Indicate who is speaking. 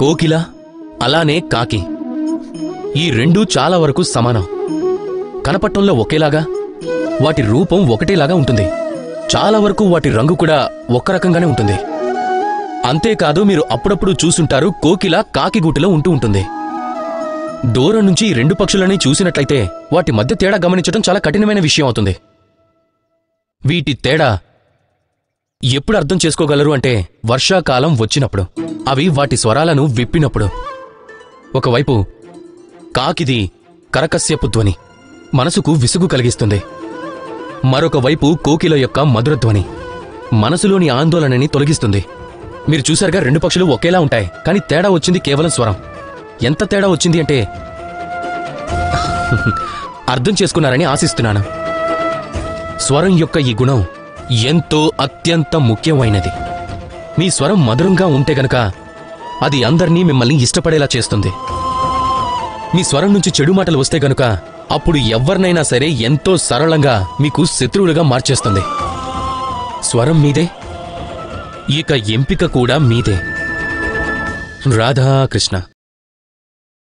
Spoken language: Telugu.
Speaker 1: కోకిల అలానే కాకి ఈ రెండూ చాలా వరకు సమానం. కనపట్టంలో ఒకేలాగా, వాటి రూపం ఒకటేలాగా ఉంటుంది. చాలా వరకు వాటి రంగు కూడా ఒక్క రకంగానే ఉంటుంది. అంతేకాదు, మీరు అప్పుడప్పుడు చూసుంటారు కోకిల కాకి గూటిలో ఉంటూ ఉంటుంది. దూరం నుంచి ఈ రెండు పక్షులని చూసినట్లయితే వాటి మధ్య తేడా గమనించడం చాలా కఠినమైన విషయం అవుతుంది. వీటి తేడా ఎప్పుడు అర్థం చేసుకోగలరు అంటే వర్షాకాలం వచ్చినప్పుడు, అవి వాటి స్వరాలను విప్పినప్పుడు. ఒకవైపు కాకిది కరకస్యపు ధ్వని, మనసుకు విసుగు కలిగిస్తుంది. మరొక వైపు కోకిల యొక్క మధురధ్వని మనసులోని ఆందోళనని తొలగిస్తుంది. మీరు చూశారుగా, రెండు పక్షులు ఒకేలా ఉంటాయి, కానీ తేడా వచ్చింది కేవలం స్వరం. ఎంత తేడా వచ్చింది అంటే అర్థం చేసుకున్నారని ఆశిస్తున్నాను. స్వరం యొక్క ఈ గుణం ఎంతో అత్యంత ముఖ్యమైనది. మీ స్వరం మధురంగా ఉంటే గనక అది అందర్నీ మిమ్మల్ని ఇష్టపడేలా చేస్తుంది. మీ స్వరం నుంచి చెడు మాటలు వస్తే గనుక అప్పుడు ఎవ్వరినైనా సరే ఎంతో సరళంగా మీకు శత్రువులుగా మార్చేస్తుంది. స్వరం మీదే, ఇక ఎంపిక కూడా మీదే. రాధాకృష్ణ.